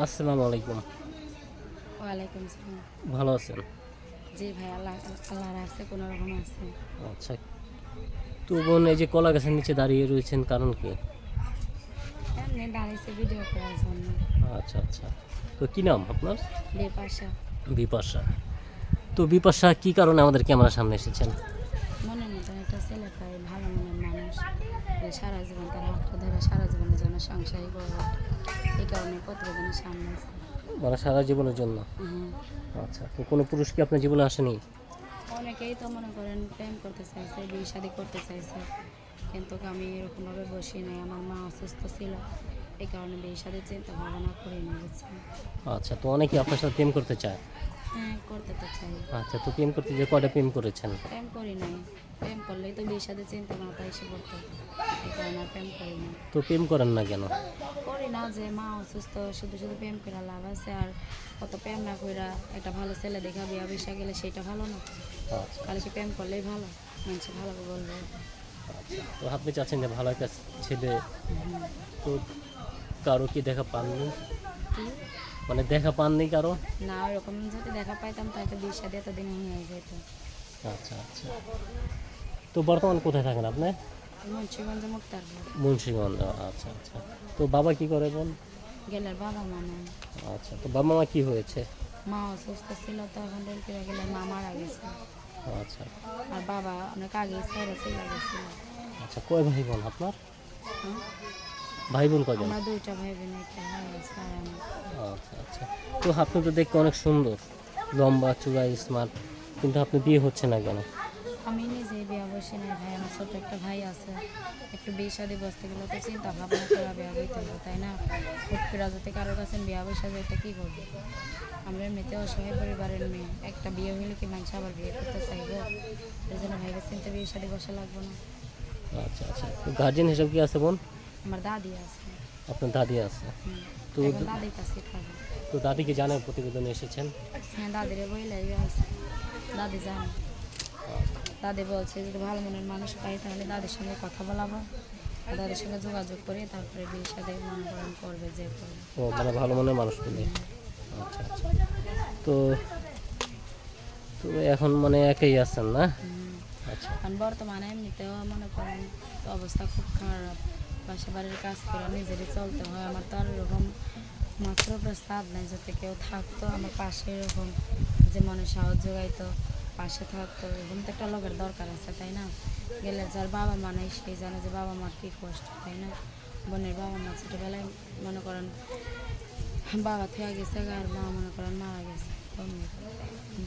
আসসালামু আলাইকুম। ওয়ালাইকুম আসসালাম। ভালো আছেন? জি ভাই, আল্লাহর রাখছে কোনো রকম আছে। আচ্ছা। তো বোন, এই যে কলা গাছের নিচে দাঁড়িয়ে রয়েছেন, কারণ কি? এমনি দাঁড়িয়েছে ভিডিও করার জন্য। আচ্ছা আচ্ছা। তো কি নাম আপনার? বেপাশা। বিপাশা। তো বিপাশা, কি কারণে আমাদের ক্যামেরার সামনে এসেছেন? মনের মতন একটা ছেলে পাই, ভালো মনের মানুষ, যে সারা জীবন তার হাতটা ধরে সারা জীবনের জন্য সংসারই করবো, এই কারণে প্রতিবেদনের সামনে আছে। মানে সারা জীবনের জন্য? হ্যাঁ, আচ্ছা। তো কোনো পুরুষ কি আপনার জীবনে আসেনি? অনেকেই তো মনে করেন প্রেম করতে চাইছে, বিয়ে শাদী করতে চাইছে, কিন্তু আমি এরকমভাবে বসি নাই। আমার মা অসুস্থ ছিল, এই কারণে বিয়ে শাদীর চিন্তা ভাবনা করি না, বুঝছেন। আচ্ছা। তো অনেকে আপনার সাথে প্রেম করতে চায়? হ্যাঁ, করতে তো চাই। আচ্ছা। তো প্রেম করতে যে কয়টা প্রেম করেছেন? প্রেম করি নাই। প্রেম করলেই তো বিয়ের সাথে চিন্তা মাথা এসে পড়তো, এই কারণে আর প্রেম করি না। তো প্রেম করেন না কেন? করি না যে মা অসুস্থ, শুধু শুধু প্রেম করে লাভ আছে? আর কত প্রেম না কইরা একটা ভালো ছেলে দেখা বিয়া বসে গেলে সেটা ভালো না? আচ্ছা। খালি কি প্রেম করলেই ভালো? মানুষ ভালো বলবে। তো আপনি চাচ্ছেন যে ভালো একটা ছেলে, তো কারো কি দেখা পাননি? কি মানে দেখা পাননি কারো? না, ওরকম যদি দেখা পাইতাম তাহলে বিয়ে শাদী এতদিন হয়ে যেত। আচ্ছা আচ্ছা। তো বর্তমান কোথায় থাকেন আপনি? মুন্সিগঞ্জে মুক্তারপুর। মুন্সিগঞ্জ। আচ্ছা আচ্ছা। তো বাবা কি করে বোন? গেলের বাবা মা নাই। আচ্ছা। তো বাবা মা কি হয়েছে? মা অসুস্থ ছিল, তখন ডেলিভারি গেলে মা মারা গেছে। আচ্ছা আর বাবা অনেক আগে ছেড়ে চলে গেছিল। আচ্ছা। কয় ভাই বোন আপনার? হ্যাঁ? ভাই বোন কজন? আমরা দুইটা ভাই বোন, একটা ভাই আছে আর আমি। আচ্ছা আচ্ছা। তো আপনি তো দেখতে অনেক সুন্দর, লম্বা চূড়া, স্মার্ট, কিন্তু আপনি বিয়ে হচ্ছে না কেন? আমি নিজেই বিয়া বসি নাই ভাই, আমার ছোট একটা ভাই আছে। একটু বিয়ে শাদী বসতে গেলে তো চিন্তা ভাবনা করে বিয়া বইতে হবে, তাই না? হুট করে যদি কারোর কাছে বিয়া বসে যেতে কী করবে? আমরা এমনিতে অসহায় পরিবারের মেয়ে, একটা বিয়ে হইলে কি মানুষ আবার বিয়ে করতে চাইবো? এই জন্য ভাইবে চিন্তা বিয়ে শাদী বসা লাগবো না। আচ্ছা আচ্ছা। তো গার্জেন হিসাব কি আছে বোন? আমার দাদি আছে। আপনার দাদি আছে? তো এখন দাদির কাছে থাকবে। তো দাদি কি জানে প্রতিবেদনে এসেছেন? হ্যাঁ, দাদিরে বইলাই আছে, দাদি জানে। দাদি বলছে যদি ভালো মনের মানুষ পাই তাহলে দাদির সঙ্গে কথা বলাবো, দাদির সঙ্গে যোগাযোগ করে তারপরে বিয়ের সাথে মনে করেন করবে, যে করবে। ও মানে ভালো মনের মানুষ পেলে। আচ্ছা আচ্ছা। তো তো এখন মানে একাই আছেন না? আচ্ছা কারণ বর্তমানে এমনিতেও মনে করেন তো অবস্থা খুব খারাপ, বাসা বাড়ির কাজ করে নিজেরই চলতে হয়। আমার তো আর এরকম মাত্র প্রস্তাব নেই, যাতে কেউ থাকতো আমার পাশে, এরকম যে মনে সাহস যোগাইতো, পাশে থাকতো, এরকম তো একটা লোকের দরকার আছে, তাই না? গেলে যার বাবা মা নেই সেই জানে যে বাবা মার কী কষ্ট, তাই না? বোনের বাবা মা ছোটোবেলায় মনে করেন বাবা থেকে গেছে, আর মা মনে করেন মারা গেছে।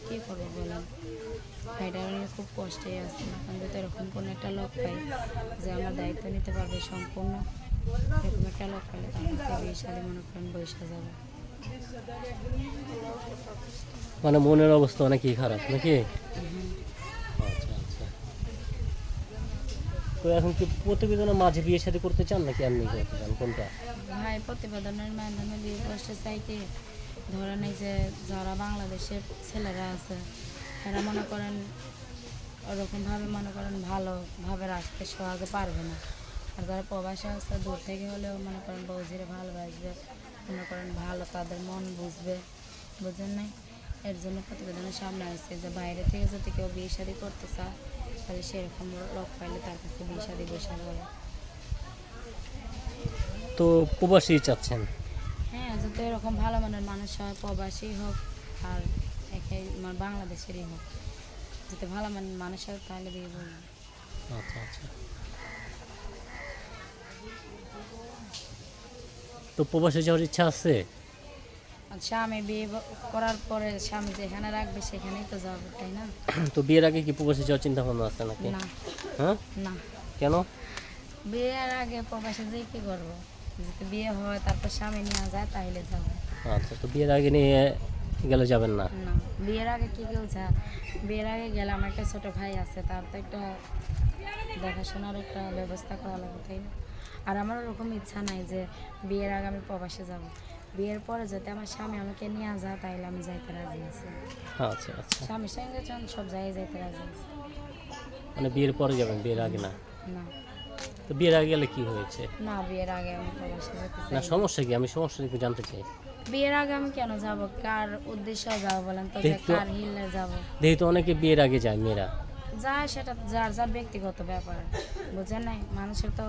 কী করবো বলেন? ভাইটা নিয়ে খুব কষ্টে আছে। আমি যদি এরকম কোনো একটা লোক পাই যে আমার দায়িত্ব নিতে পারবে সম্পূর্ণ, এরকম একটা লোক পাইলে তার কাছে বিয়ে শাদী মনে করেন বসে যাবে। মানে মনের অবস্থা অনেকই খারাপ নাকি? আচ্ছা আচ্ছা। তো এখন কি প্রতিবেদনের মাঝে বিয়ে শাদী করতে চান নাকি এমনি করতে চান, কোনটা? ভাই, প্রতিবেদনের মাধ্যমে বিয়ে করতে চাইতে ধরেন এই যে যারা বাংলাদেশের ছেলেরা আছে এরা মনে করেন ওরকমভাবে মনে করেন ভালোভাবে রাখতে সহজে পারবে না। আর যারা প্রবাসী আছে দূর থেকে হলেও মনে করেন বউজিরে ভালোবাসবে, মনে করেন ভালো তাদের মন বুঝবে, বুঝেন নাই? এর জন্য প্রতিবেদনের সামনে আসছে যে বাইরে থেকে যদি কেউ বিয়ে শাদী করতে চায় তাহলে সেরকম লোক পাইলে তার কাছে বিয়ে শাদী বসে যাবে। তো প্রবাসী চাচ্ছেন? হ্যাঁ, যাতে এরকম ভালো মানের মানুষ হয়, প্রবাসী হোক আর একাই মানে বাংলাদেশেরই হোক, যাতে ভালো মানের মানুষ হয় তাহলে বিয়ে করবো। আচ্ছা আচ্ছা। তো প্রবাসে যাওয়ার ইচ্ছা আছে? আর স্বামী বিয়ে করার পরে স্বামী যেখানে রাখবে সেখানেই তো যাবো, তাই না? তো বিয়ের আগে কি প্রবাসে যাওয়ার চিন্তা ভাবনা আছে নাকি? না, হ্যাঁ? না, কেন? বিয়ের আগে প্রবাসে যেয়ে কী করবো? যদি বিয়ে হয় তারপর স্বামী নিয়ে যায় তাহলে যাবো। আচ্ছা। তো বিয়ের আগে নিয়ে গেলে যাবেন না? না, বিয়ের আগে কী বলছে? বিয়ের আগে গেলে আমার একটা ছোটো ভাই আছে, তার তো একটা দেখাশোনার একটা ব্যবস্থা করা লাগবে, তাই না? আর আমার ওরকম ইচ্ছা নাই যে বিয়ের আগে আমি প্রবাসে যাব। বিয়ের পরে যদি আমার স্বামী আমাকে নিয়ে যায় তাহলে আমি যাইতে রাজি আছি। আচ্ছা আচ্ছা। স্বামীর সঙ্গে যখন সব জায়গায় যাইতে রাজি আছি। মানে বিয়ের পরে যাবেন, বিয়ের আগে না? না, তো বিয়ের আগে গেলে কি হয়েছে? না, বিয়ের আগে আমি প্রবাসে যেতে না চাই। সমস্যা কি, আমি সমস্যা একটু জানতে চাই। বিয়ের আগে আমি কেন যাব, কার উদ্দেশ্যে যাব বলেন তো, যে দেখি তো- কার হিলে যাব? দেখি তো অনেকে বিয়ের আগে যায় মেয়েরা। যায় সেটা যার যার ব্যক্তিগত ব্যাপার, বুঝেন নাই? মানুষের তো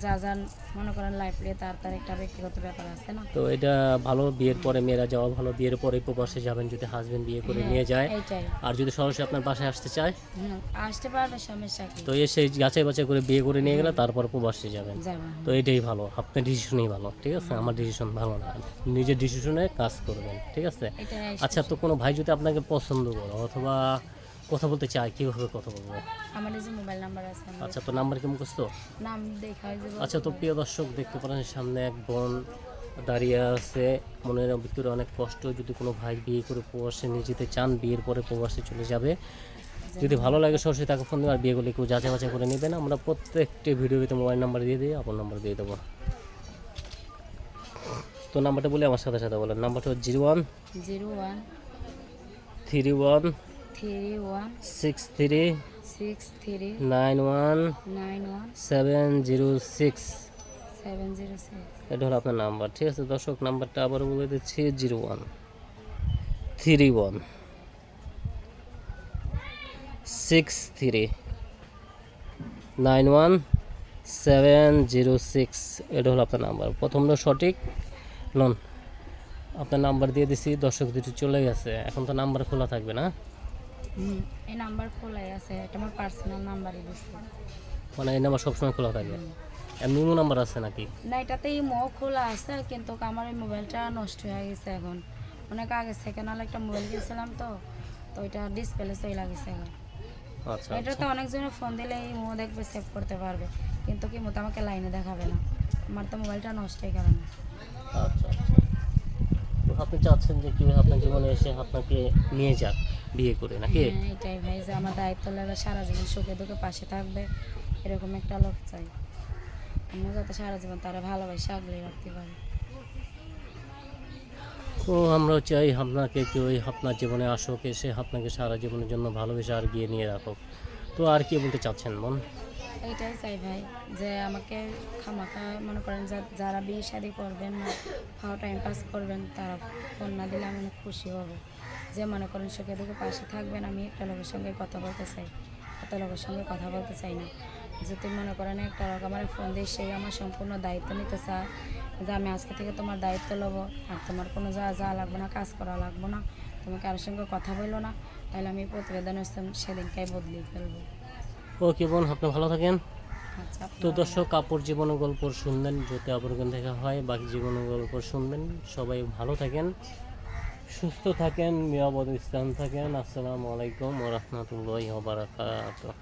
যার যার মনে করেন লাইফ নিয়ে তার তার একটা ব্যক্তিগত ব্যাপার আছে না। তো এটা ভালো, বিয়ের পরে মেয়েরা যাওয়া ভালো। বিয়ের পরে প্রবাসে যাবেন যদি হাজবেন্ড বিয়ে করে হ্যাঁ, নিয়ে যায়। এইটাই। আর যদি সরাসরি আপনার বাসায় আসতে চায় আসতে পারবে, সমস্যা কি? তো এসে যাচাই বাছাই করে বিয়ে করে নিয়ে গেলে তারপর প্রবাসে যাবেন। যাবা। তো এটাই ভালো, আপনার ডিসিশনই ভালো, ঠিক আছে? আমার ডিসিশন ভালো না, নিজের ডিসিশনে কাজ করবেন, ঠিক আছে? এটাই। আচ্ছা, তো কোনো ভাই যদি আপনাকে পছন্দ করে অথবা কথা বলতে চায়, কীভাবে কথা বলবো? আমার এই যে মোবাইল নাম্বার আছে, আমি আচ্ছা, তো নাম্বার কি মুখস্থ? নাম দেখা যে আচ্ছা, তো প্রিয় দর্শক দেখতে পারেন সামনে এক বোন দাঁড়িয়ে আছে, মনের ভিতরে অনেক কষ্ট। যদি কোনো ভাই বিয়ে করে প্রবাসে নিয়ে যেতে চান, বিয়ের পরে প্রবাসে চলে যাবে, যদি ভালো লাগে সরাসরি তাকে ফোন দেবেন। আর বিয়ে করলে কেউ যাচাই বাছাই করে নেবেন। আমরা প্রত্যেকটি ভিডিওতে মোবাইল নাম্বার দিয়ে দিই, আপনার নাম্বার দিয়ে দেবো। তো নাম্বারটা বলে আমার সাথে সাথে বলেন। নাম্বারটা 01 01 31 31 63 63 91 91 706। 706। এটা হলো আপনার নাম্বার, ঠিক আছে দর্শক? নাম্বারটা আবার বলে দিচ্ছি, 01 31 63 91 706। এটা হলো আপনার নাম্বার। প্রথমটা সঠিক নন, আপনার নাম্বার দিয়ে দিছি, দর্শক দুটি চলে গেছে। এখন তো নাম্বার খোলা থাকবে না? এই নাম্বার খোলাই আছে, এটা আমার পার্সোনাল নাম্বারই দিচ্ছে। মানে এই নাম্বার সবসময় খোলা থাকবে? এমনি নাম্বার আছে নাকি? না, এটাতে ইমো খোলা আছে, কিন্তু আমার এই মোবাইলটা নষ্ট হয়ে গেছে এখন। অনেক আগে সেকেন্ড হ্যান্ড একটা মোবাইল কিনছিলাম, তো ওইটা ডিসপ্লে চলে গেছে এখন। আচ্ছা, এটাতে অনেকজনের ফোন দিলে ইমো দেখবে, সেভ করতে পারবে, কিন্তু কি মতো আমাকে লাইনে দেখাবে না। আমার তো মোবাইলটা নষ্ট হয়ে কারণে। আচ্ছা। তো আপনি চাচ্ছেন যে কেউ আপনার জীবনে এসে আপনাকে নিয়ে যাক বিয়ে করে, নাকি? হ্যাঁ, এটাই ভাই, যে আমার দায়িত্ব নেবে, সারা জীবন সুখে দুঃখে পাশে থাকবে, এরকম একটা লোক চাই। আমিও যাতে সারা জীবন তারা ভালোবাসে আগলে রাখতে পারি। তো আমরাও চাই আপনাকে কেউ আপনার জীবনে আসুক, এসে আপনাকে সারা জীবনের জন্য ভালোবেসে আর গিয়ে নিয়ে রাখুক। তো আর কি বলতে চাচ্ছেন মন? এইটাই চাই ভাই, যে আমাকে খামাখা মনে করেন যারা বিয়ে শাদি করবেন না, খাওয়া টাইম পাস করবেন, তারা ফোন না দিলে আমি অনেক খুশি হব। যে মনে করেন সুখে দুঃখে পাশে থাকবেন, আমি একটা লোকের সঙ্গে কথা বলতে চাই, একটা লোকের সঙ্গে কথা বলতে চাই না। যদি মনে করেন একটা লোক আমার ফোন দিয়ে সেই আমার সম্পূর্ণ দায়িত্ব নিতে চায়, যে আমি আজকে থেকে তোমার দায়িত্ব নেবো, আর তোমার কোনো যা লাগবে না, কাজ করা লাগবে না, তুমি কারোর সঙ্গে কথা বললো না, তাহলে আমি প্রতিবেদন সেদিনটাই বদলে ফেলবো। ওকে বোন, আপনি ভালো থাকেন। আচ্ছা, তো দর্শক, কাপড় জীবনের গল্প শুনবেন, যদি আবার দেখা হয় বাকি জীবনের গল্প শুনবেন। সবাই ভালো থাকেন, সুস্থ থাকেন, নিরাপদ স্থান থাকেন। আসসালামু আলাইকুম ওয়া রাহমাতুল্লাহি ওয়া বারাকাতুহু।